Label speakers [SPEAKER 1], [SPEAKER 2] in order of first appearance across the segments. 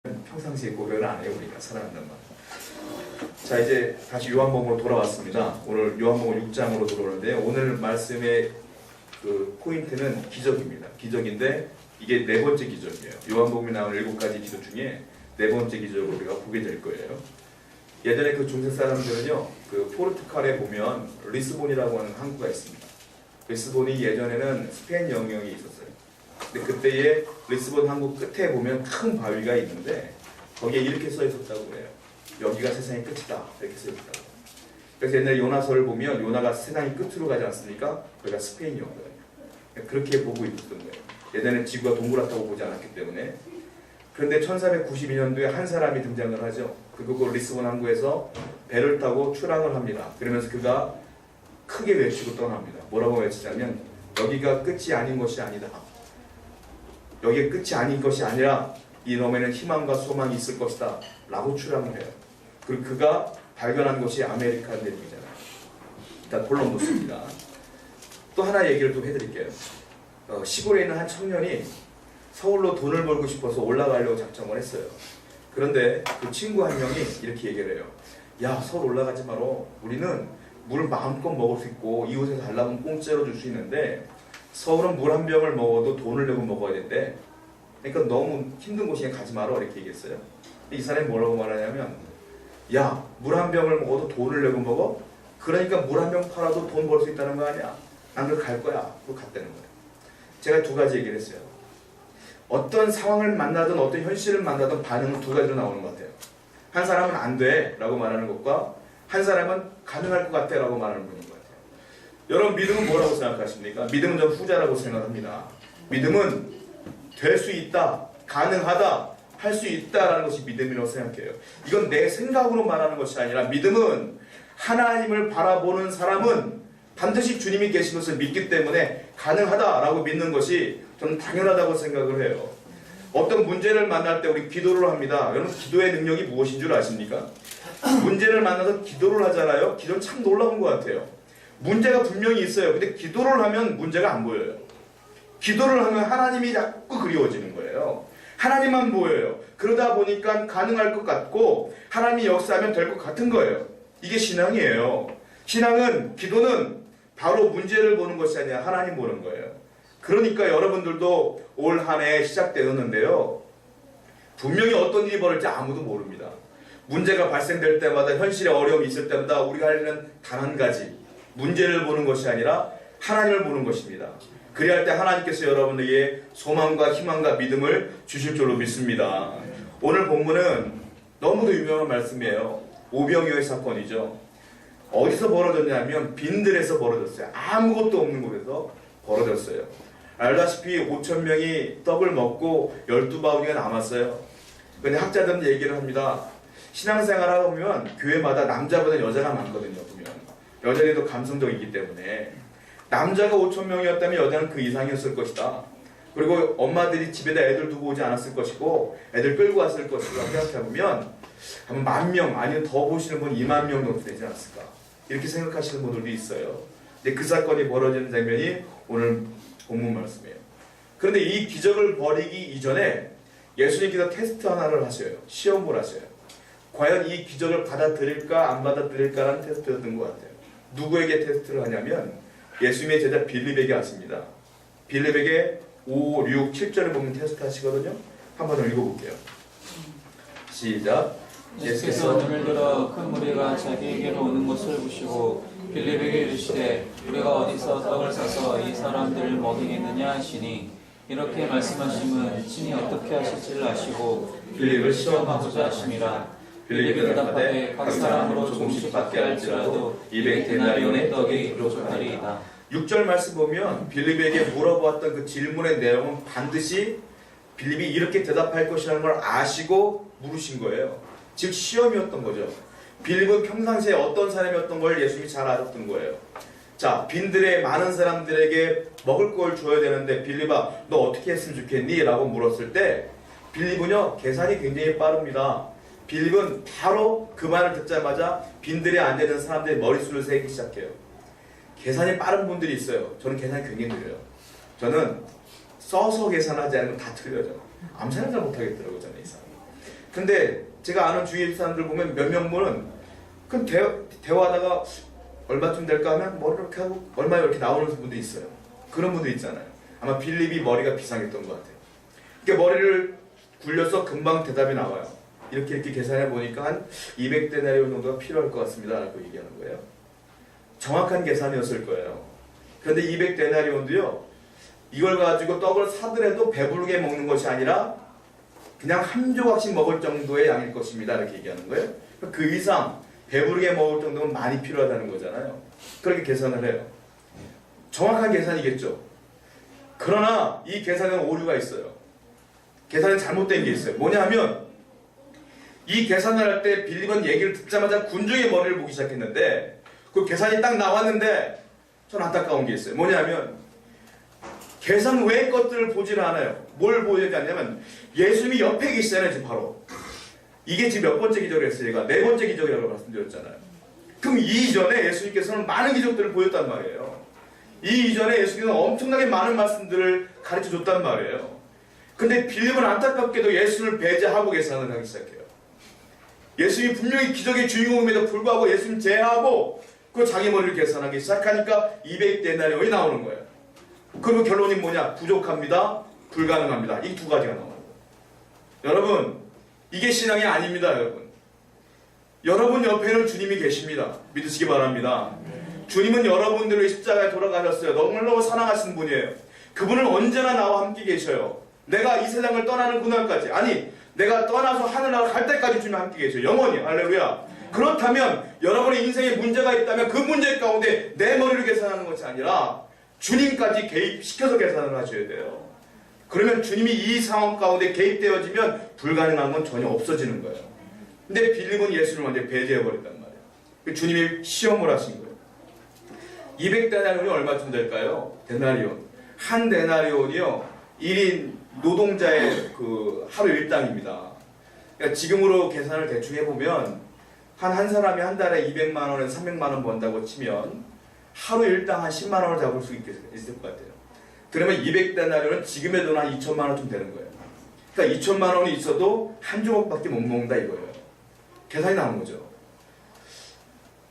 [SPEAKER 1] 평상시에 고백을 안 해요. 우리가 사랑한다는 말. 자, 이제 다시 요한복음으로 돌아왔습니다. 오늘 요한복음 6장으로 돌아오는데요. 오늘 말씀의 그 포인트는 기적입니다. 기적인데 이게 네 번째 기적이에요. 요한복음에 나오는 7가지 기적 중에 네 번째 기적을 우리가 보게 될 거예요. 예전에 그 중세 사람들은요, 그 포르투갈에 보면 리스본이라고 하는 항구가 있습니다. 리스본이 예전에는 스페인 영향이 있었어요. 근데 그때에 리스본 항구 끝에 보면 큰 바위가 있는데 거기에 이렇게 써 있었다고 해요. 여기가 세상의 끝이다. 이렇게 써 있었다고. 그래서 옛날에 요나서를 보면 요나가 세상의 끝으로 가지 않습니까? 거기가 스페인이었거든요. 그렇게 보고 있었던 거예요. 예전에 지구가 동그랗다고 보지 않았기 때문에. 그런데 1492년도에 한 사람이 등장을 하죠. 그리고 리스본 항구에서 배를 타고 출항을 합니다. 그러면서 그가 크게 외치고 떠납니다. 뭐라고 외치냐면 여기가 끝이 아닌 것이 아니다. 여기가 끝이 아닌 것이 아니라 이 너머에는 희망과 소망이 있을 것이다 라고 출항을 해요. 그리고 그가 발견한 것이 아메리카 대륙이잖아요. 일단 콜럼버스입니다. 또 하나 얘기를 좀 해드릴게요. 시골에 있는 한 청년이 서울로 돈을 벌고 싶어서 올라가려고 작정을 했어요. 그런데 그 친구 한 명이 이렇게 얘기를 해요. 야, 서울 올라가지 마라. 우리는 물을 마음껏 먹을 수 있고 이웃에서 달라면 공짜로 줄 수 있는데 서울은 물 한 병을 먹어도 돈을 내고 먹어야 된대. 그러니까 너무 힘든 곳에 가지 마라 이렇게 얘기했어요. 이 사람이 뭐라고 말하냐면, 야, 물 한 병을 먹어도 돈을 내고 먹어? 그러니까 물 한 병 팔아도 돈 벌 수 있다는 거 아니야? 난 그걸 갈 거야. 그거 갔다는 거예요. 제가 두 가지 얘기를 했어요. 어떤 상황을 만나든 어떤 현실을 만나든 반응은 두 가지로 나오는 것 같아요. 한 사람은 안 돼 라고 말하는 것과 한 사람은 가능할 것 같아 라고 말하는 분인 것 같아요. 여러분, 믿음은 뭐라고 생각하십니까? 믿음은 전 후자라고 생각합니다. 믿음은 될 수 있다, 가능하다, 할 수 있다라는 것이 믿음이라고 생각해요. 이건 내 생각으로 말하는 것이 아니라 믿음은 하나님을 바라보는 사람은 반드시 주님이 계신 것을 믿기 때문에 가능하다라고 믿는 것이 저는 당연하다고 생각을 해요. 어떤 문제를 만날 때 우리 기도를 합니다. 여러분, 기도의 능력이 무엇인 줄 아십니까? 문제를 만나서 기도를 하잖아요. 기도는 참 놀라운 것 같아요. 문제가 분명히 있어요. 근데 기도를 하면 문제가 안 보여요. 기도를 하면 하나님이 자꾸 그리워지는 거예요. 하나님만 보여요. 그러다 보니까 가능할 것 같고 하나님이 역사하면 될 것 같은 거예요. 이게 신앙이에요. 신앙은, 기도는 바로 문제를 보는 것이 아니라 하나님 보는 거예요. 그러니까 여러분들도 올 한 해 시작되었는데요. 분명히 어떤 일이 벌어질지 아무도 모릅니다. 문제가 발생될 때마다, 현실에 어려움이 있을 때마다 우리가 할 일은 단 한 가지, 문제를 보는 것이 아니라 하나님을 보는 것입니다. 그래야 할 때 하나님께서 여러분에게 소망과 희망과 믿음을 주실 줄로 믿습니다. 오늘 본문은 너무도 유명한 말씀이에요. 오병이어의 사건이죠. 어디서 벌어졌냐면 빈들에서 벌어졌어요. 아무것도 없는 곳에서 벌어졌어요. 알다시피 5,000명이 떡을 먹고 12바구니가 남았어요. 근데 학자들은 얘기를 합니다. 신앙생활 하다 보면 교회마다 남자보다 여자가 많거든요. 보면 여자들도 감성적이기 때문에 남자가 5,000명이었다면 여자는 그 이상이었을 것이다. 그리고 엄마들이 집에다 애들 두고 오지 않았을 것이고 애들 끌고 왔을 것이라고 생각해보면 한 10,000명 아니면 더 보시는 분 20,000명 정도 되지 않았을까, 이렇게 생각하시는 분들도 있어요. 근데 그 사건이 벌어지는 장면이 오늘 본문 말씀이에요. 그런데 이 기적을 벌이기 이전에 예수님께서 테스트 하나를 하셔요. 시험을 하셔요. 과연 이 기적을 받아들일까 안 받아들일까라는 테스트였던 것 같아요. 누구에게 테스트를 하냐면 예수님의 제자 빌립에게 하십니다. 빌립에게 5, 6, 7절을 보면 테스트 하시거든요. 한번 읽어볼게요. 시작.
[SPEAKER 2] 예수께서 눈을 들어 큰 무리가 자기에게로 오는 것을 보시고 빌립에게 이르시되 우리가 어디서 떡을 사서 이 사람들을 먹이겠느냐 하시니, 이렇게 말씀하심은 친히 어떻게 하실지를 아시고 빌립을 시험하고자 하심이라. 빌립이 대답하되 각 사람으로 조금씩 받게 할지라도 200데나리온의 떡이 부족하리이다.
[SPEAKER 1] 6절 말씀 보면 빌립에게 물어보았던 그 질문의 내용은 반드시 빌립이 이렇게 대답할 것이라는 걸 아시고 물으신 거예요. 즉 시험이었던 거죠. 빌립은 평상시에 어떤 사람이었던 걸 예수님이 잘 알았던 거예요. 자, 빈들의 많은 사람들에게 먹을 걸 줘야 되는데 빌립아, 너 어떻게 했으면 좋겠니? 라고 물었을 때 빌립은요, 계산이 굉장히 빠릅니다. 빌립은 바로 그 말을 듣자마자 빈들에 앉아있는 사람들의 머릿수를 세기 시작해요. 계산이 빠른 분들이 있어요. 저는 계산이 굉장히 느려요. 저는 써서 계산하지 않으면 다 틀려져. 암산을 잘 못하겠더라고요, 저는 이 사람. 근데 제가 아는 주위 사람들 보면 몇 명분은 그 대화하다가 얼마쯤 될까 하면 머리를 이렇게 하고 얼마에 이렇게 나오는 분들이 있어요. 그런 분들 있잖아요. 아마 빌립이 머리가 비상했던 것 같아요. 그러니까 머리를 굴려서 금방 대답이 나와요. 이렇게 계산해 보니까 한 200데나리온 정도가 필요할 것 같습니다 라고 얘기하는 거예요. 정확한 계산이었을 거예요. 그런데 200데나리온도요, 이걸 가지고 떡을 사더라도 배부르게 먹는 것이 아니라 그냥 한 조각씩 먹을 정도의 양일 것입니다 이렇게 얘기하는 거예요. 그 이상 배부르게 먹을 정도면 많이 필요하다는 거잖아요. 그렇게 계산을 해요. 정확한 계산이겠죠. 그러나 이 계산에는 오류가 있어요. 계산이 잘못된 게 있어요. 뭐냐 하면 이 계산을 할 때 빌립은 얘기를 듣자마자 군중의 머리를 보기 시작했는데 그 계산이 딱 나왔는데 전 안타까운 게 있어요. 뭐냐 하면 계산 외의 것들을 보지를 않아요. 뭘 보여야 하냐면 예수님이 옆에 계시잖아요. 지금 바로. 이게 지금 몇 번째 기적이었어요? 제가 네 번째 기적이라고 말씀드렸잖아요. 그럼 이 이전에 예수님께서는 많은 기적들을 보였단 말이에요. 이 이전에 예수님은 엄청나게 많은 말씀들을 가르쳐줬단 말이에요. 근데 빌립은 안타깝게도 예수를 배제하고 계산을 하기 시작해요. 예수님이 분명히 기적의 주인공임에도 불구하고 예수님 제하고 그 자기 머리를 계산하기 시작하니까 200데나리온이 나오는 거예요. 그리고 결론이 뭐냐? 부족합니다. 불가능합니다. 이 두 가지가 나와요. 여러분, 이게 신앙이 아닙니다. 여러분 옆에는 주님이 계십니다. 믿으시기 바랍니다. 주님은 여러분들을 십자가에 돌아가셨어요. 너무너무 사랑하시는 분이에요. 그분은 언제나 나와 함께 계셔요. 내가 이 세상을 떠나는 그날까지, 아니 내가 떠나서 하늘나라 갈 때까지 주님 함께 계셔요. 영원히. 할렐루야. 그렇다면 여러분의 인생에 문제가 있다면 그 문제 가운데 내 머리를 계산하는 것이 아니라 주님까지 개입시켜서 계산을 하셔야 돼요. 그러면 주님이 이 상황 가운데 개입되어지면 불가능한 건 전혀 없어지는 거예요. 근데 빌립은 예수를 완전히 배제해버렸단 말이에요. 주님이 시험을 하신 거예요. 200데나리온이 얼마쯤 될까요? 데나리온. 한 데나리온이요 1인 노동자의 그 하루 일당입니다. 그러니까 지금으로 계산을 대충 해보면 한 사람이 한 달에 200만 원에서 300만 원 번다고 치면 하루 일당 한 10만 원을 잡을 수 있을 것 같아요. 그러면 200데나리온은 지금의 돈 한 2천만 원쯤 되는 거예요. 그러니까 2천만 원이 있어도 한 조각밖에 못 먹는다 이거예요. 계산이 나온 거죠.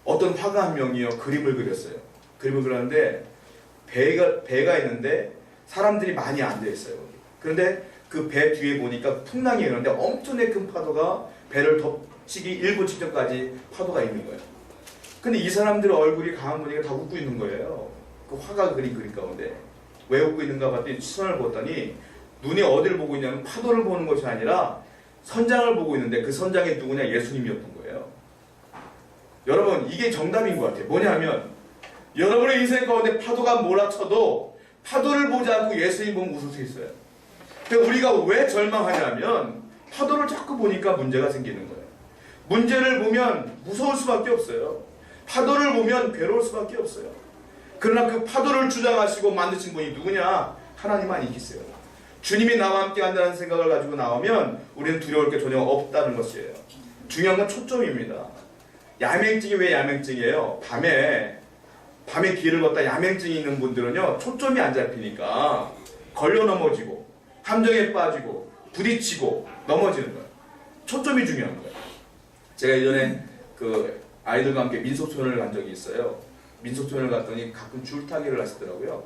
[SPEAKER 1] 어떤 화가 한 명이요 그림을 그렸어요. 그림을 그렸는데 배가 있는데 사람들이 많이 앉아 있어요. 그런데 그 배 뒤에 보니까 풍랑이 일어나는데 엄청나게 큰 파도가 배를 덮치기 일부 직전까지 파도가 있는 거예요. 근데 이 사람들의 얼굴이 강한 분위기가 다 웃고 있는 거예요. 그 화가 그린 그림 가운데. 왜 웃고 있는가 봤더니 시선을 보았더니 눈이 어디를 보고 있냐면 파도를 보는 것이 아니라 선장을 보고 있는데 그 선장이 누구냐? 예수님이었던 거예요. 여러분 이게 정답인 것 같아요. 뭐냐면 여러분의 인생 가운데 파도가 몰아쳐도 파도를 보지 않고 예수님 보면 웃을 수 있어요. 근데 우리가 왜 절망하냐면 파도를 자꾸 보니까 문제가 생기는 거예요. 문제를 보면 무서울 수밖에 없어요. 파도를 보면 괴로울 수밖에 없어요. 그러나 그 파도를 주장하시고 만드신 분이 누구냐? 하나님 아니겠어요. 주님이 나와 함께 한다는 생각을 가지고 나오면 우리는 두려울 게 전혀 없다는 것이에요. 중요한 건 초점입니다. 야맹증이 왜 야맹증이에요? 밤에 길을 걷다 야맹증이 있는 분들은요 초점이 안 잡히니까 걸려 넘어지고 함정에 빠지고 부딪히고 넘어지는 거예요. 초점이 중요한 거예요. 제가 예전에 그 아이들과 함께 민속촌을 간 적이 있어요. 민속촌을 갔더니 가끔 줄타기를 하시더라고요.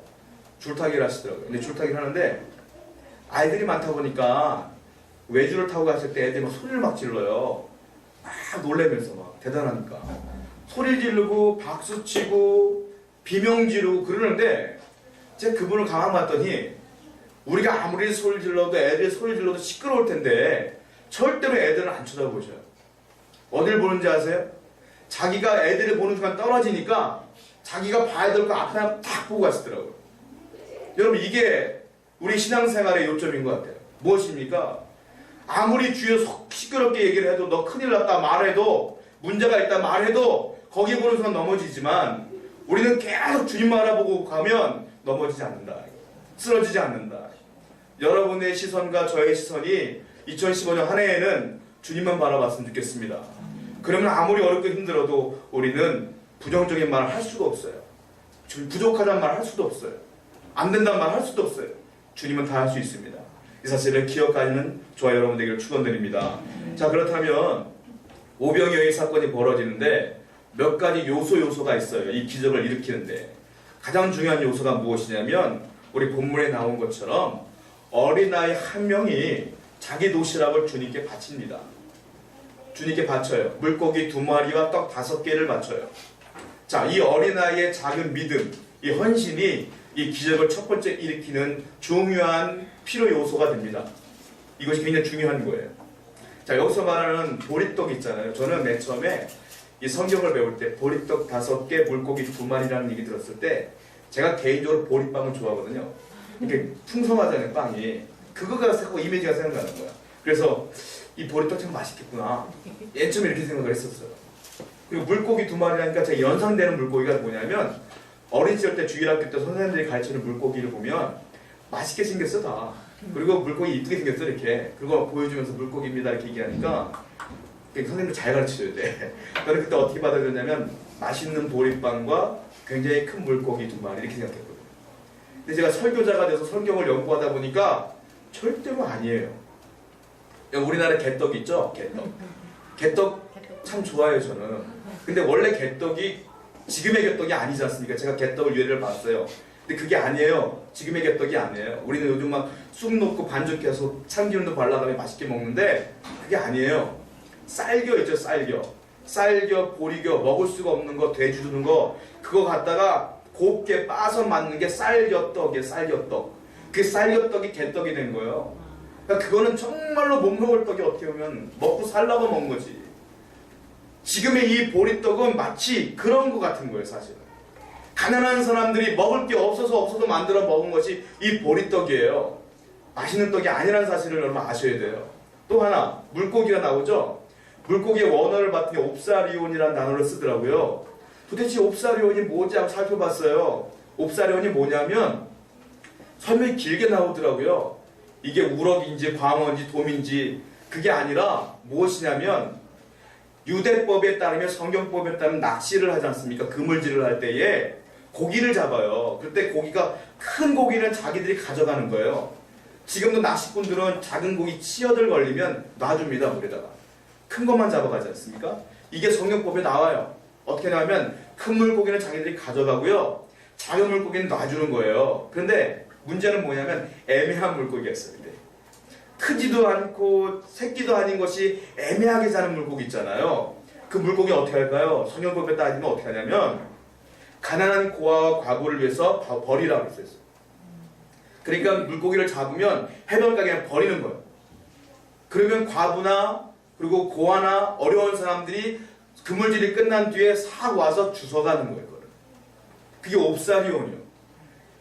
[SPEAKER 1] 근데 줄타기를 하는데 아이들이 많다 보니까 외주를 타고 갔을 때 애들이 막 소리를 막 질러요. 막 놀래면서 막 대단하니까 소리 지르고 박수 치고 비명 지르고 그러는데 제가 그분을 가만 봤더니 우리가 아무리 소리 질러도 애들이 소리 질러도 시끄러울 텐데 절대로 애들은 안 쳐다보셔요. 어딜 보는지 아세요? 자기가 애들이 보는 순간 떨어지니까 자기가 봐야 될 거 앞에 딱 보고 갔더라고요. 여러분 이게 우리 신앙생활의 요점인 것 같아요. 무엇입니까? 아무리 주위에 시끄럽게 얘기를 해도 너 큰일 났다 말해도 문제가 있다 말해도 거기 보는 순간 넘어지지만 우리는 계속 주님만 알아보고 가면 넘어지지 않는다. 쓰러지지 않는다. 여러분의 시선과 저의 시선이 2015년 한 해에는 주님만 바라봤으면 좋겠습니다. 그러면 아무리 어렵고 힘들어도 우리는 부정적인 말을 할 수가 없어요. 부족하다는 말을 할 수도 없어요. 안 된다는 말을 할 수도 없어요. 주님은 다 할 수 있습니다. 이 사실을 기억하는 저와 여러분 되기를 축원드립니다. 자, 그렇다면 오병이어의 사건이 벌어지는데 몇 가지 요소가 있어요. 이 기적을 일으키는데 가장 중요한 요소가 무엇이냐면 우리 본문에 나온 것처럼 어린아이 한 명이 자기 도시락을 주님께 바칩니다. 주님께 바쳐요. 물고기 2마리와 떡 5개를 바쳐요. 자, 이 어린아이의 작은 믿음, 이 헌신이 이 기적을 첫 번째 일으키는 중요한 필요 요소가 됩니다. 이것이 굉장히 중요한 거예요. 자, 여기서 말하는 보리떡 있잖아요. 저는 맨 처음에 이 성경을 배울 때 보리떡 5개, 물고기 2마리라는 얘기 들었을 때 제가 개인적으로 보리빵을 좋아하거든요. 이게 풍성하잖아요, 빵이. 그거가 자꾸 이미지가 생각나는 거야. 그래서 이 보리떡 참 맛있겠구나. 옛 처음에 이렇게 생각을 했었어요. 그리고 물고기 2마리라니까 제가 연상되는 물고기가 뭐냐면 어린 시절 때 주일학교 때 선생님들이 가르치는 물고기를 보면 맛있게 생겼어 다. 그리고 물고기 이쁘게 생겼어 이렇게. 그거 보여주면서 물고기입니다 이렇게 얘기하니까 선생님들 잘 가르쳐줘야 돼. 저는 그때 어떻게 받아들였냐면 맛있는 보리빵과 굉장히 큰 물고기 2마리 이렇게 생각했거든요. 근데 제가 설교자가 돼서 성경을 연구하다 보니까 절대로 아니에요. 우리나라 개떡 있죠? 개떡 참 좋아해요 저는. 근데 원래 개떡이 지금의 개떡이 아니지 않습니까? 제가 개떡을 유래를 봤어요. 근데 그게 아니에요. 지금의 개떡이 아니에요. 우리는 요즘 막 쑥 넣고 반죽해서 참기름도 발라가며 맛있게 먹는데 그게 아니에요. 쌀겨 있죠, 쌀겨, 보리겨, 먹을 수가 없는 거, 돼지 주는 거 그거 갖다가 곱게 빠서 만든 게 쌀겨떡이에요. 쌀겨떡. 그 쌀겨떡이 개떡이 된 거예요. 그러니까 그거는 정말로 못 먹을 떡이 어떻게 보면 먹고 살라고 먹은 거지. 지금의 이 보리떡은 마치 그런 것 같은 거예요, 사실은. 가난한 사람들이 먹을 게 없어서 만들어 먹은 것이 이 보리떡이에요. 맛있는 떡이 아니라는 사실을 여러분 아셔야 돼요. 또 하나, 물고기가 나오죠? 물고기의 원어를 봤더니 옵사리온이라는 단어를 쓰더라고요. 도대체 옵사리온이 뭐지 하고 살펴봤어요. 옵사리온이 뭐냐면 설명이 길게 나오더라고요. 이게 우럭인지 광어인지 돔인지 그게 아니라 무엇이냐면 유대법에 따르면 성경법에 따르면 낚시를 하지 않습니까? 그물질을 할 때에 고기를 잡아요. 그때 고기가 큰 고기는 자기들이 가져가는 거예요. 지금도 낚시꾼들은 작은 고기 치어들 걸리면 놔줍니다. 물에다가. 큰 것만 잡아가지 않습니까? 이게 성경법에 나와요. 어떻게 나오면 큰 물고기는 자기들이 가져가고요. 작은 물고기는 놔주는 거예요. 그런데 문제는 뭐냐면 애매한 물고기였어요. 크지도 않고 새끼도 아닌 것이 애매하게 자는 물고기 있잖아요. 그 물고기 어떻게 할까요? 성경법에 따지면 어떻게 하냐면 가난한 고아와 과부를 위해서 버리라고 했어요. 그러니까 물고기를 잡으면 해변가에 그냥 버리는 거예요. 그러면 과부나 그리고 고아나 어려운 사람들이 그물질이 끝난 뒤에 싹 와서 주워가는 거예요. 그거를. 그게 옵사리온이요.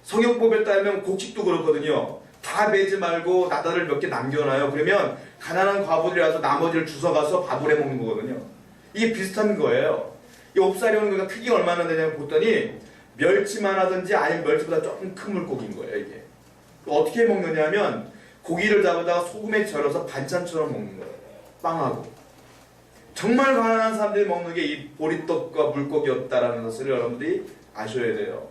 [SPEAKER 1] 성경법에 따르면 곡식도 그렇거든요. 다 매지 말고 나다를 몇 개 남겨놔요. 그러면 가난한 과부들이 와서 나머지를 주워가서 밥을 해먹는 거거든요. 이게 비슷한 거예요. 이 옵사리온은 크기가 얼마나 되냐고 봤더니 멸치만 하든지 아니면 멸치보다 조금 큰 물고기인 거예요. 이게 어떻게 먹느냐 하면 고기를 잡아다가 소금에 절여서 반찬처럼 먹는 거예요. 빵하고. 정말 가난한 사람들이 먹는 게 이 보리떡과 물고기였다라는 것을 여러분들이 아셔야 돼요.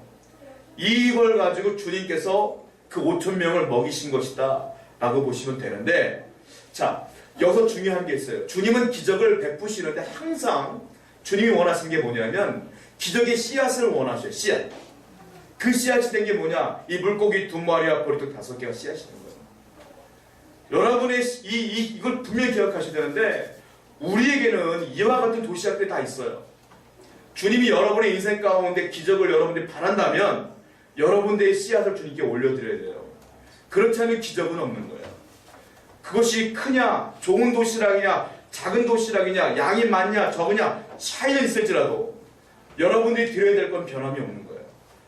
[SPEAKER 1] 이걸 가지고 주님께서 그 5,000명을 먹이신 것이다 라고 보시면 되는데, 자, 여기서 중요한 게 있어요. 주님은 기적을 베푸시는데 항상 주님이 원하시는 게 뭐냐면 기적의 씨앗을 원하셔요. 씨앗. 그 씨앗이 된 게 뭐냐? 이 물고기 2마리와 보리떡 5개가 씨앗이 된 거예요. 여러분의 이걸 분명히 기억하셔야 되는데 우리에게는 이와 같은 도시락들이 다 있어요. 주님이 여러분의 인생 가운데 기적을 여러분들이 바란다면 여러분들의 씨앗을 주님께 올려드려야 돼요. 그렇지 않으면 기적은 없는 거예요. 그것이 크냐, 좋은 도시락이냐, 작은 도시락이냐, 양이 많냐, 적으냐 차이는 있을지라도 여러분들이 드려야 될 건 변함이 없는 거예요.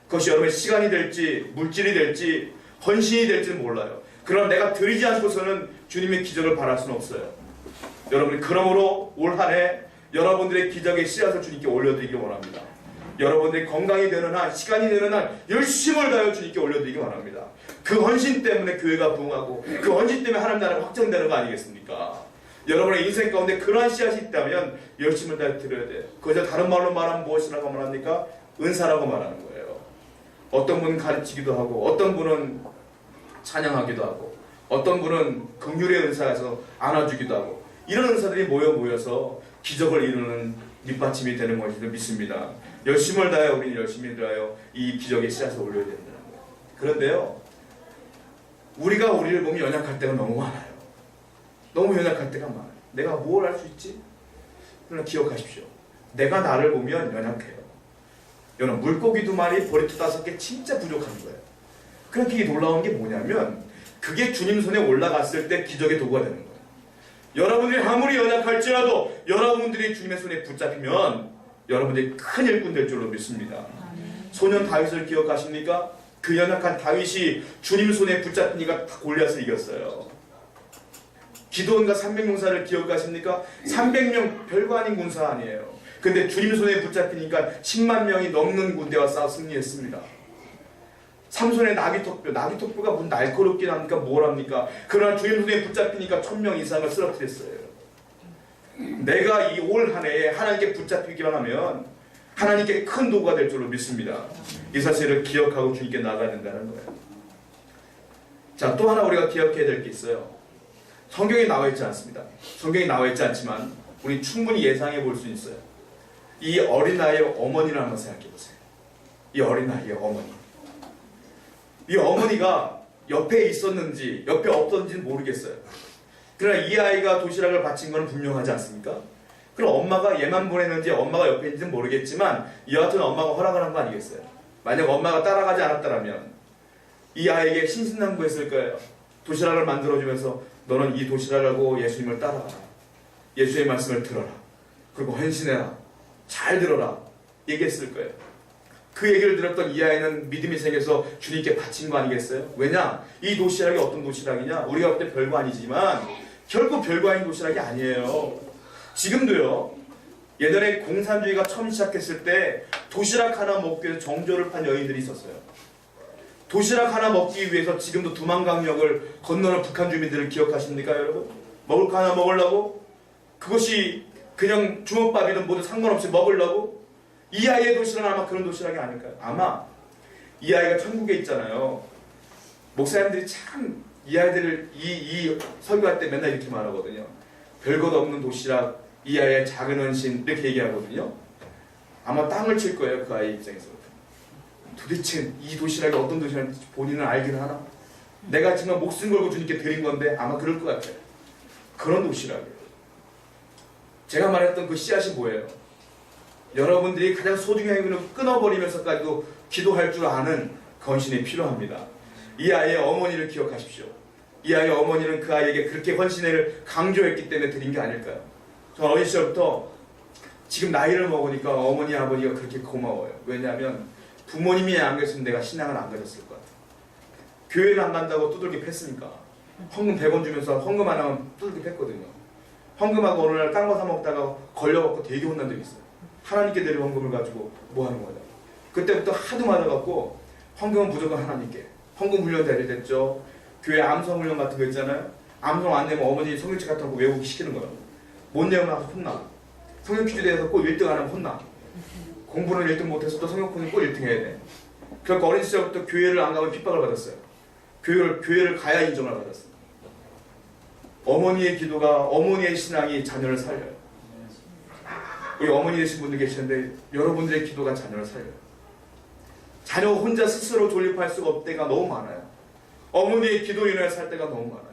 [SPEAKER 1] 그것이 여러분의 시간이 될지 물질이 될지 헌신이 될지는 몰라요. 그럼 내가 드리지 않고서는 주님의 기적을 바랄 수는 없어요. 여러분이 그러므로 올 한 해 여러분들의 기적의 씨앗을 주님께 올려드리기 원합니다. 여러분들이 건강이 되는 한, 시간이 되는 한 열심을 다하여 주님께 올려드리기 원합니다. 그 헌신 때문에 교회가 부흥하고 그 헌신 때문에 하나님 나라가 확정되는 거 아니겠습니까? 여러분의 인생 가운데 그러한 씨앗이 있다면 열심을 다해 드려야 돼요. 그저 다른 말로 말하면 무엇이라고 말합니까? 은사라고 말하는 거예요. 어떤 분은 가르치기도 하고 어떤 분은 찬양하기도 하고 어떤 분은 긍휼의 은사에서 안아주기도 하고 이런 은사들이 모여서 기적을 이루는 밑받침이 되는 것을 믿습니다. 열심을 다하여 우리는 열심히 다하여 이 기적의 씨앗을 올려야 된다는 거예요. 그런데요, 우리가 우리를 보면 연약할 때가 너무 많아요. 너무 연약할 때가 많아요. 내가 뭘 할 수 있지? 그러나 기억하십시오. 내가 나를 보면 연약해요. 여러분, 물고기 2마리, 보리토 5개 진짜 부족한 거예요. 그런데 이게 놀라운 게 뭐냐면 그게 주님 손에 올라갔을 때 기적의 도구가 되는 거예요. 여러분들이 아무리 연약할지라도 여러분들이 주님의 손에 붙잡히면 여러분들이 큰 일꾼 될 줄로 믿습니다. 소년 다윗을 기억하십니까? 그 연약한 다윗이 주님 손에 붙잡히니까 골리앗을 이겼어요. 기도원과 300용사를 기억하십니까? 300명 별거 아닌 군사 아니에요. 근데 주님 손에 붙잡히니까 10만 명이 넘는 군대와 싸워 승리했습니다. 삼손의 나귀토뼈가 무슨 날카롭긴 합니까? 뭘 합니까? 그러나 주님 손에 붙잡히니까 1000명 이상을 쓰러뜨렸어요. 내가 이 올 한 해에 하나님께 붙잡히기만 하면 하나님께 큰 도구가 될 줄로 믿습니다. 이 사실을 기억하고 주님께 나가야 된다는 거예요. 자, 또 하나 우리가 기억해야 될 게 있어요. 성경에 나와 있지 않습니다. 성경에 나와 있지 않지만 우리 충분히 예상해 볼 수 있어요. 이 어린아이의 어머니를 한번 생각해 보세요. 이 어린아이의 어머니. 이 어머니가 옆에 있었는지 옆에 없었는지는 모르겠어요. 그러나 이 아이가 도시락을 바친 것은 분명하지 않습니까? 그럼 엄마가 얘만 보냈는지 엄마가 옆에 있는지는 모르겠지만 여하튼 엄마가 허락을 한 거 아니겠어요? 만약 엄마가 따라가지 않았다면 이 아이에게 신신당부했을 거예요. 도시락을 만들어주면서 너는 이 도시락하고 예수님을 따라가라. 예수의 말씀을 들어라. 그리고 헌신해라. 잘 들어라. 얘기했을 거예요. 그 얘기를 들었던 이 아이는 믿음이 생겨서 주님께 바친 거 아니겠어요? 왜냐? 이 도시락이 어떤 도시락이냐? 우리가 볼 때 별거 아니지만 결국 별거 아닌 도시락이 아니에요. 지금도요. 예전에 공산주의가 처음 시작했을 때 도시락 하나 먹기 위해서 정조를 판 여인들이 있었어요. 도시락 하나 먹기 위해서 지금도 두만강역을 건너는 북한 주민들을 기억하십니까, 여러분? 먹을 거 하나 먹으려고? 그것이 그냥 주먹밥이든 뭐든 상관없이 먹으려고? 이 아이의 도시락은 아마 그런 도시락이 아닐까요? 아마 이 아이가 천국에 있잖아요. 목사님들이 참 이 아이들을 이 설교할 때 맨날 이렇게 말하거든요. 별것 없는 도시락, 이 아이의 작은 헌신 이렇게 얘기하거든요. 아마 땅을 칠 거예요. 그 아이 입장에서. 도대체 이 도시락이 어떤 도시락인지 본인은 알긴 하나? 내가 정말 목숨 걸고 주님께 드린 건데 아마 그럴 것 같아요. 그런 도시락이에요. 제가 말했던 그 씨앗이 뭐예요? 여러분들이 가장 소중한 힘을 끊어버리면서까지도 기도할 줄 아는 헌신이 필요합니다. 이 아이의 어머니를 기억하십시오. 이 아이의 어머니는 그 아이에게 그렇게 헌신을 강조했기 때문에 드린 게 아닐까요? 저 어린 시절부터 지금 나이를 먹으니까 어머니 아버지가 그렇게 고마워요. 왜냐하면 부모님이 안 계셨으면 내가 신앙을 안 가졌을 것 같아요. 교회를 안 간다고 두들겨 팼으니까 헌금 100원 주면서 헌금 안 하면 두들겨 팼거든요. 헌금하고 어느 날 딴 거 사 먹다가 걸려갖고 되게 혼난 적이 있어요. 하나님께 드릴 헌금을 가지고 뭐 하는 거냐. 그때부터 하도 맞아갖고 헌금은 무조건 하나님께. 헌금 훈련 됐죠. 교회 암송 훈련 같은 거 있잖아요. 암송 안 내면 어머니 성경책 같은 거 외우기 시키는 거예요. 못 내면 혼나. 성경 퀴즈 대회에서 꼭 1등 안 하면 혼나. 공부는 1등 못해서도 성경 퀴즈는 꼭 1등 해야 돼. 그러니까 어린 시절부터 교회를 안 가면 핍박을 받았어요. 교회를 가야 인정을 받았어요. 어머니의 기도가, 어머니의 신앙이 자녀를 살려요. 우리 어머니 되신 분들 계시는데 여러분들의 기도가 자녀를 살려요. 자녀 혼자 스스로 존립할 수가 없을 때가 너무 많아요. 어머니의 기도로 인해 살 때가 너무 많아요.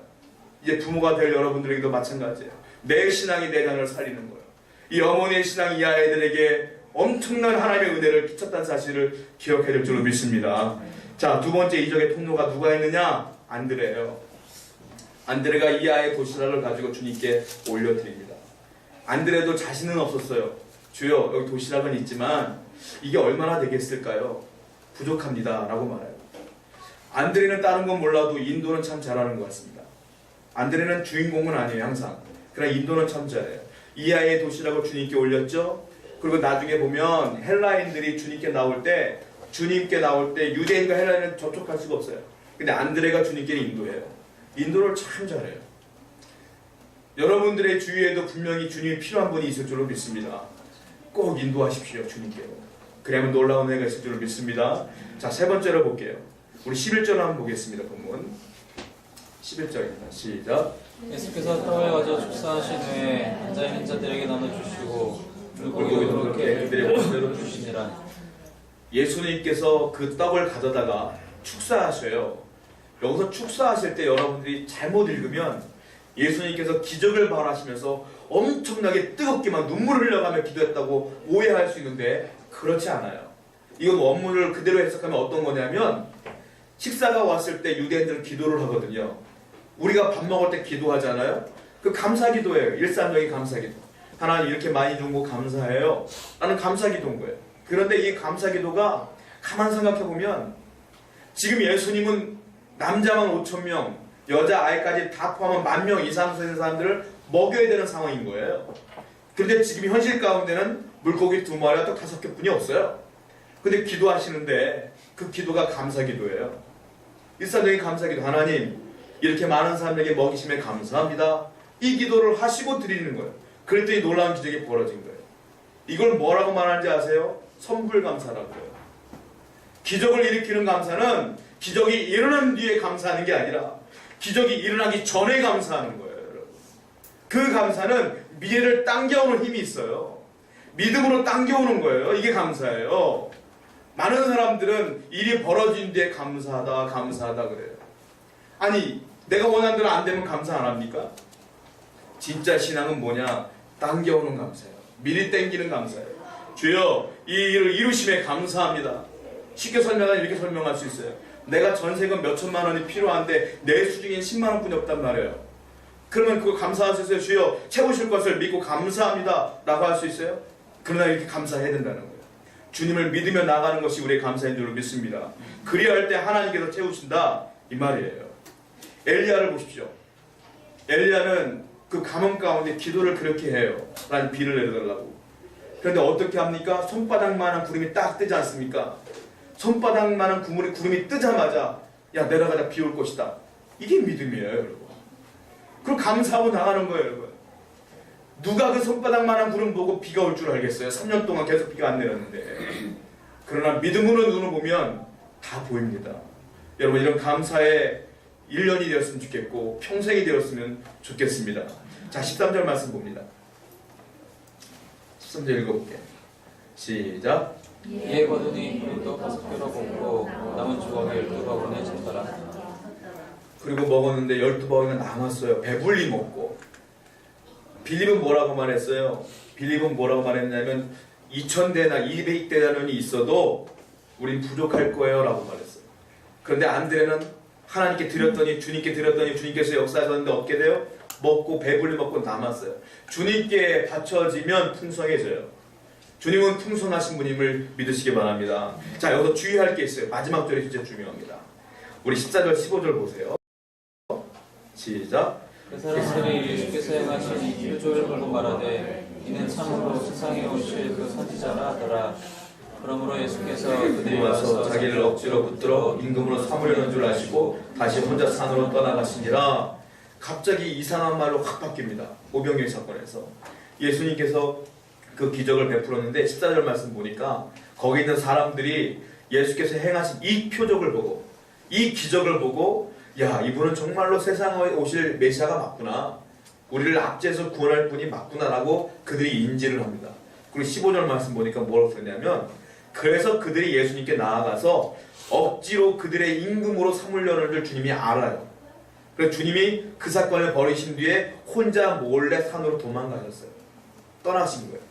[SPEAKER 1] 이제 부모가 될 여러분들에게도 마찬가지예요. 내 신앙이 내 자녀를 살리는 거예요. 이 어머니의 신앙이 이 아이들에게 엄청난 하나님의 은혜를 끼쳤다는 사실을 기억해야 될 줄로 믿습니다. 자, 두 번째 이적의 통로가 누가 있느냐? 안드레예요. 안드레가 이 아이의 도시락을 가지고 주님께 올려드립니다. 안드레도 자신은 없었어요. 주여, 여기 도시락은 있지만 이게 얼마나 되겠을까요? 부족합니다 라고 말해요. 안드레는 다른 건 몰라도 인도는 참 잘하는 것 같습니다. 안드레는 주인공은 아니에요, 항상. 그러나 인도는 참 잘해요. 이 아이의 도시락을 주님께 올렸죠. 그리고 나중에 보면 헬라인들이 주님께 나올 때 유대인과 헬라인은 접촉할 수가 없어요. 근데 안드레가 주님께 인도해요. 인도를 참 잘해요. 여러분들의 주위에도 분명히 주님이 필요한 분이 있을 줄로 믿습니다. 꼭 인도하십시오, 주님께로. 그러면 놀라운 은혜가 있을 줄로 믿습니다. 자, 세 번째로 볼게요. 우리 11절 한번 보겠습니다. 본문 11절입니다. 시작.
[SPEAKER 2] 예수께서 떡을 가져 축사하신 후에 앉아있는 자들에게 나눠주시고 물고기도 그렇게 그들의 원대로 주시니라.
[SPEAKER 1] 예수님께서 그 떡을 가져다가 축사하셔요. 여기서 축사하실 때 여러분들이 잘못 읽으면 예수님께서 기적을 발하시면서 엄청나게 뜨겁게 막 눈물을 흘려가며 기도했다고 오해할 수 있는데 그렇지 않아요. 이건 원문을 그대로 해석하면 어떤 거냐면 식사가 왔을 때 유대인들은 기도를 하거든요. 우리가 밥 먹을 때 기도하잖아요. 그 감사기도예요. 일상적인 감사기도. 하나님 이렇게 많이 준 거 감사해요. 라는 감사기도인 거예요. 그런데 이 감사기도가 가만 생각해보면 지금 예수님은 남자만 5,000명, 여자 아이까지 다 포함한 10,000명 이상 되는 사람들을 먹여야 되는 상황인 거예요. 그런데 지금 현실 가운데는 물고기 2마리와 또 5개뿐이 없어요. 근데 기도하시는데 그 기도가 감사기도예요. 일상적인 감사기도. 하나님 이렇게 많은 사람에게 먹이심에 감사합니다. 이 기도를 하시고 드리는 거예요. 그랬더니 놀라운 기적이 벌어진 거예요. 이걸 뭐라고 말하는지 아세요? 선불감사라고요. 기적을 일으키는 감사는 기적이 일어난 뒤에 감사하는 게 아니라 기적이 일어나기 전에 감사하는 거예요. 여러분. 그 감사는 미래를 당겨오는 힘이 있어요. 믿음으로 당겨오는 거예요. 이게 감사예요. 많은 사람들은 일이 벌어진 뒤에 감사하다 그래요. 아니 내가 원하는 대로 안 되면 감사 안 합니까? 진짜 신앙은 뭐냐? 당겨오는 감사예요. 미리 땡기는 감사예요. 주여 이 일을 이루심에 감사합니다. 쉽게 설명하면 이렇게 설명할 수 있어요. 내가 전세금 몇 천만 원이 필요한데 내 수중엔 10만 원뿐이 없단 말이에요. 그러면 그거 감사할 수 있어요. 주여 채우실 것을 믿고 감사합니다 라고 할 수 있어요? 그러나 이렇게 감사해야 된다는 거예요. 주님을 믿으며 나가는 것이 우리의 감사인 줄 믿습니다. 그리할 때 하나님께서 채우신다 이 말이에요. 엘리야를 보십시오. 엘리야는 그 가뭄 가운데 기도를 그렇게 해요. 라는 비를 내려달라고. 그런데 어떻게 합니까? 손바닥만한 구름이 딱 뜨지 않습니까? 손바닥만한 구름이 뜨자마자 야 내려가자 비 올 것이다. 이게 믿음이에요 여러분. 그걸 감사하고 나가는 거예요 여러분. 누가 그 손바닥만한 구름 보고 비가 올 줄 알겠어요? 3년 동안 계속 비가 안 내렸는데. 그러나 믿음으로 눈을 보면 다 보입니다. 여러분 이런 감사의 1년이 되었으면 좋겠고 평생이 되었으면 좋겠습니다. 자 13절 말씀 봅니다. 13절 읽어볼게요. 시작.
[SPEAKER 2] 이에 거두니 그릇도 5개로 먹고 남은 조각에 12바구니에 졌더라.
[SPEAKER 1] 그리고 먹었는데 12바구니가 남았어요. 배불리 먹고. 빌립은 뭐라고 말했어요? 빌립은 뭐라고 말했냐면 2000대나 200대나는이 있어도 우린 부족할 거예요 라고 말했어요. 그런데 안드레는 하나님께 드렸더니 주님께 드렸더니 주님께서 역사하셨는데 어떻게 돼요? 먹고 배불리 먹고 남았어요. 주님께 바쳐지면 풍성해져요. 주님은 풍성하신 분임을 믿으시기 바랍니다. 자 여기서 주의할 게 있어요. 마지막 절이 진짜 중요합니다. 우리 14절 15절 보세요. 시작.
[SPEAKER 2] 그 사람들이 예수께서 행하신 이 표적을 보고 말하되 이는 참으로 세상에 오실 그 선지자라 하더라. 그러므로 예수께서 그들이
[SPEAKER 1] 와서 자기를 억지로 붙들어 임금으로 삼으려는 줄 아시고 다시 혼자 산으로 떠나가시니라. 갑자기 이상한 말로 확 바뀝니다. 오병이어 사건에서 예수님께서 그 기적을 베풀었는데 14절 말씀 보니까 거기 있는 사람들이 예수께서 행하신 이 표적을 보고 이 기적을 보고 야 이분은 정말로 세상에 오실 메시아가 맞구나. 우리를 압제해서 구원할 분이 맞구나라고 그들이 인지를 합니다. 그리고 15절 말씀 보니까 뭐라고 썼냐면 그래서 그들이 예수님께 나아가서 억지로 그들의 임금으로 삼으려는 줄 주님이 알아요. 그래서 주님이 그 사건을 벌이신 뒤에 혼자 몰래 산으로 도망가셨어요. 떠나신 거예요.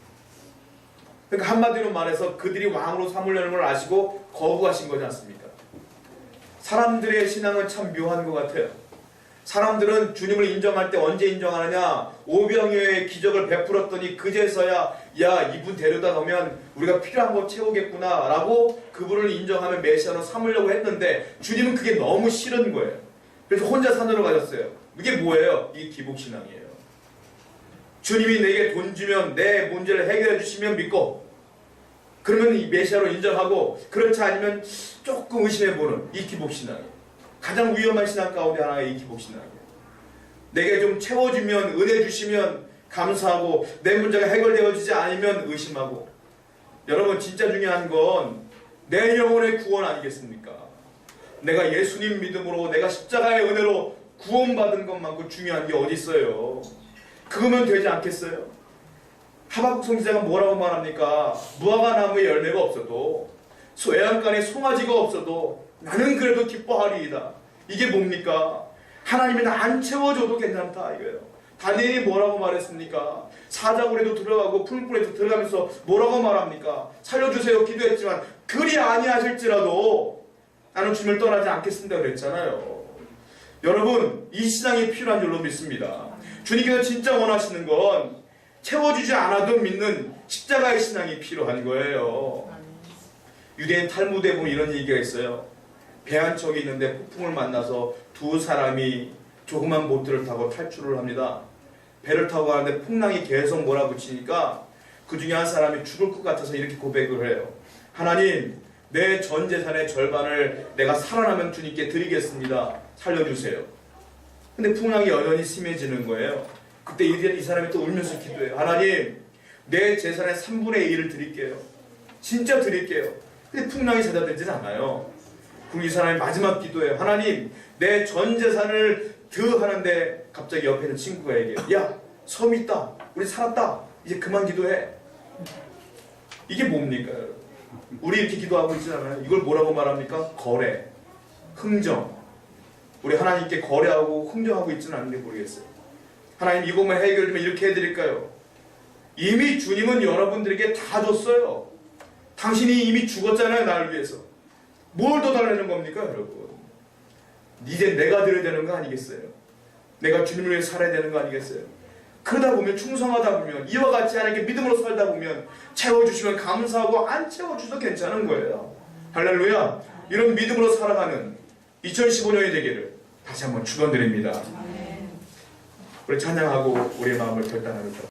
[SPEAKER 1] 그러니까 한마디로 말해서 그들이 왕으로 삼으려는 걸 아시고 거부하신 거지 않습니까? 사람들의 신앙은 참 묘한 것 같아요. 사람들은 주님을 인정할 때 언제 인정하느냐? 오병이어의 기적을 베풀었더니 그제서야 야 이분 데려다 놓으면 우리가 필요한 거 채우겠구나 라고 그분을 인정하면 메시아로 삼으려고 했는데 주님은 그게 너무 싫은 거예요. 그래서 혼자 산으로 가셨어요. 이게 뭐예요? 이게 기복신앙이에요. 주님이 내게 돈 주면 내 문제를 해결해 주시면 믿고 그러면 이 메시아로 인정하고 그렇지 않으면 조금 의심해보는 이 기복신앙이에요. 가장 위험한 신앙 가운데 하나가 이 기복신앙이에요. 내게 좀 채워주면 은혜 주시면 감사하고 내 문제가 해결되어지지 않으면 의심하고. 여러분 진짜 중요한 건 내 영혼의 구원 아니겠습니까? 내가 예수님 믿음으로 내가 십자가의 은혜로 구원받은 것만큼 중요한 게 어디 있어요? 그거면 되지 않겠어요? 하박국 선지자가 뭐라고 말합니까? 무화과 나무에 열매가 없어도 외양간에 송아지가 없어도 나는 그래도 기뻐하리이다. 이게 뭡니까? 하나님이 나 안 채워줘도 괜찮다 이거예요. 다니엘이 뭐라고 말했습니까? 사자굴에도 들어가고 풀불에도 들어가면서 뭐라고 말합니까? 살려주세요 기도했지만 그리 아니하실지라도 나는 주님을 떠나지 않겠습니다 그랬잖아요. 여러분 이 신앙이 필요한 줄로 믿습니다. 주님께서 진짜 원하시는 건 채워주지 않아도 믿는 십자가의 신앙이 필요한 거예요. 유대인 탈무드에 보면 이런 얘기가 있어요. 배 한 척이 있는데 폭풍을 만나서 두 사람이 조그만 보트를 타고 탈출을 합니다. 배를 타고 가는데 풍랑이 계속 몰아붙이니까 그 중에 한 사람이 죽을 것 같아서 이렇게 고백을 해요. 하나님, 내 전 재산의 절반을 내가 살아나면 주님께 드리겠습니다. 살려주세요. 근데 풍랑이 여전히 심해지는 거예요. 그때 이 사람이 또 울면서 기도해요. 하나님, 내 재산의 3분의 1을 드릴게요. 진짜 드릴게요. 근데 풍랑이 잦아들지 않아요. 그리고 이 사람이 마지막 기도해요. 하나님, 내 전 재산을 하는데 갑자기 옆에 있는 친구가 얘기해요. 야, 섬 있다. 우리 살았다. 이제 그만 기도해. 이게 뭡니까? 우리 이렇게 기도하고 있지 않아요? 이걸 뭐라고 말합니까? 거래, 흥정. 우리 하나님께 거래하고 흥정하고 있지는 않은데 모르겠어요. 하나님 이것만 해결되면 이렇게 해드릴까요? 이미 주님은 여러분들에게 다 줬어요. 당신이 이미 죽었잖아요. 나를 위해서. 뭘 더 달라는 겁니까 여러분? 이제 내가 드려야 되는 거 아니겠어요? 내가 주님을 위해 살아야 되는 거 아니겠어요? 그러다 보면 충성하다 보면 이와 같이 하나님께 믿음으로 살다 보면 채워주시면 감사하고 안 채워주셔도 괜찮은 거예요. 할렐루야. 이런 믿음으로 살아가는 2015년이 되기를 다시 한번 축원드립니다. 우리 찬양하고 우리의 마음을 결단하겠습니다.